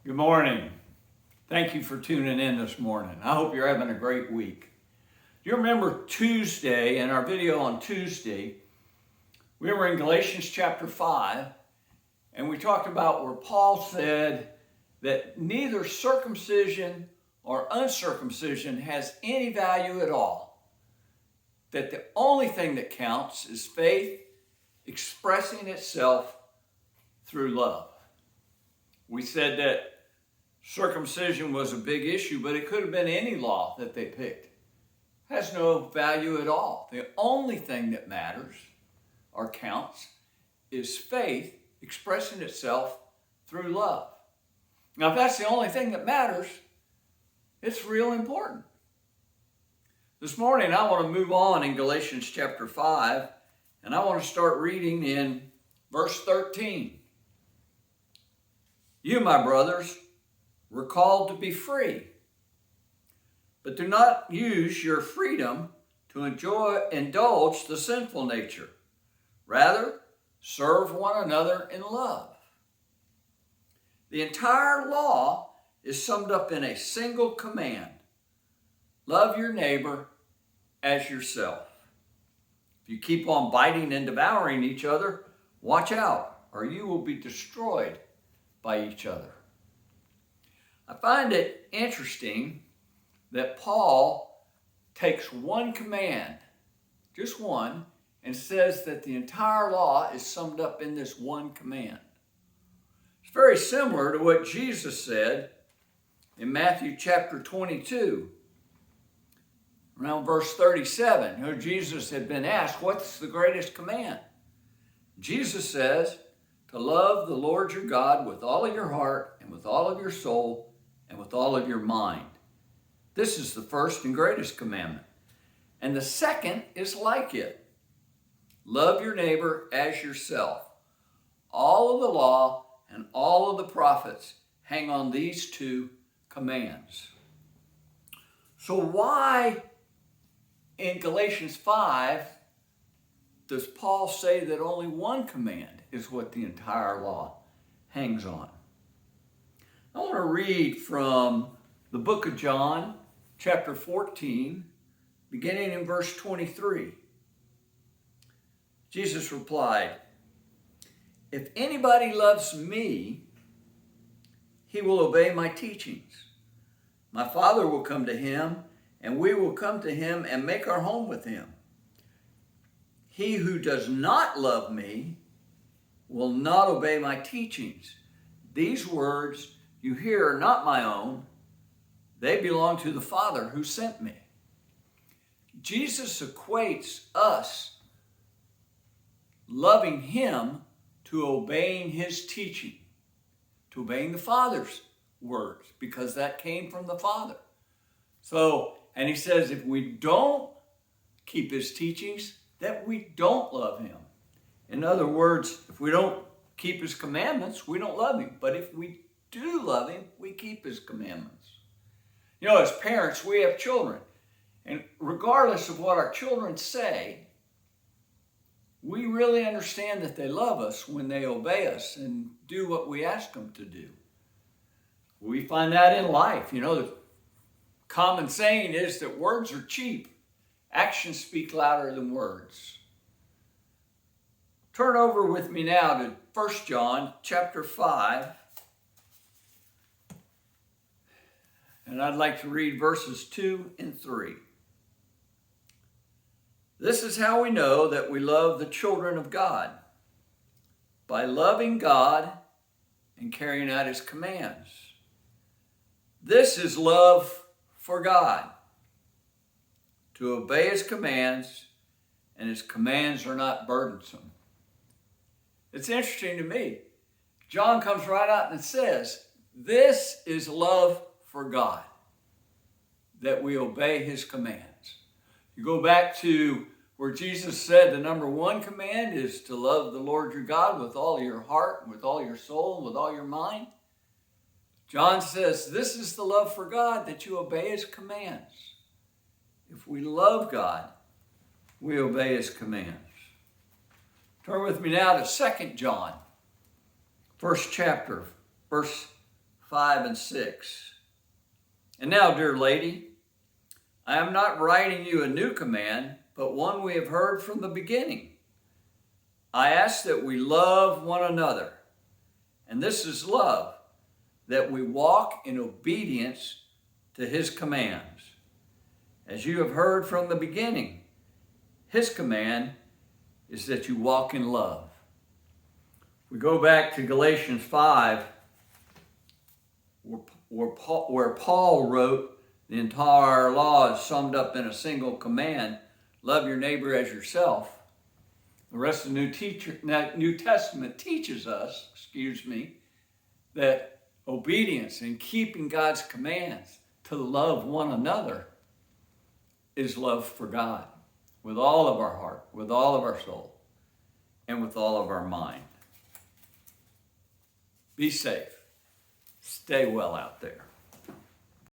Good morning. Thank you for tuning in this morning. I hope you're having a great week. Do you remember Tuesday, in our video on Tuesday, we were in Galatians chapter 5, and we talked about where Paul said that neither circumcision or uncircumcision has any value at all. That the only thing that counts is faith expressing itself through love. We said that circumcision was a big issue, but it could have been any law that they picked. It has no value at all. The only thing that matters or counts is faith expressing itself through love. Now, if that's the only thing that matters, it's real important. This morning, I want to move on in Galatians chapter 5, and I want to start reading in verse 13. You, my brothers, were called to be free, but do not use your freedom to indulge the sinful nature. Rather, serve one another in love. The entire law is summed up in a single command: love your neighbor as yourself. If you keep on biting and devouring each other, watch out, or you will be destroyed by each other. I find it interesting that Paul takes one command, just one, and says that the entire law is summed up in this one command. It's very similar to what Jesus said in Matthew chapter 22, around verse 37. You know, Jesus had been asked, what's the greatest command? Jesus says, to love the Lord your God with all of your heart and with all of your soul and with all of your mind. This is the first and greatest commandment. And the second is like it. Love your neighbor as yourself. All of the law and all of the prophets hang on these two commands. So why in Galatians 5 does Paul say that only one command is what the entire law hangs on? I want to read from the book of John, chapter 14, beginning in verse 23. Jesus replied, if anybody loves me, he will obey my teachings. My Father will come to him, and we will come to him and make our home with him. He who does not love me will not obey my teachings. These words you hear are not my own. They belong to the Father who sent me. Jesus equates us loving him to obeying his teaching, to obeying the Father's words, because that came from the Father. So, and he says if we don't keep his teachings, that we don't love him. In other words, if we don't keep his commandments, we don't love him. But if we do love him, we keep his commandments. You know, as parents, we have children. And regardless of what our children say, we really understand that they love us when they obey us and do what we ask them to do. We find that in life. You know, the common saying is that words are cheap. Actions speak louder than words. Turn over with me now to 1 John chapter 5. And I'd like to read verses 2 and 3. This is how we know that we love the children of God, by loving God and carrying out his commands. This is love for God, to obey his commands, and his commands are not burdensome. It's interesting to me. John comes right out and says, this is love for God, that we obey his commands. You go back to where Jesus said the number one command is to love the Lord your God with all your heart, with all your soul, with all your mind. John says this is the love for God, that you obey his commands. If we love God, we obey his commands. Turn with me now to 2 John, first chapter, verse 5 and 6. And now, dear lady, I am not writing you a new command, but one we have heard from the beginning. I ask that we love one another. And this is love, that we walk in obedience to his commands. As you have heard from the beginning, his command is that you walk in love. We go back to Galatians 5, where Paul wrote the entire law is summed up in a single command: love your neighbor as yourself. The rest of the New Testament teaches us, that obedience and keeping God's commands to love one another is love for God with all of our heart, with all of our soul, and with all of our mind. Be safe. Stay well out there.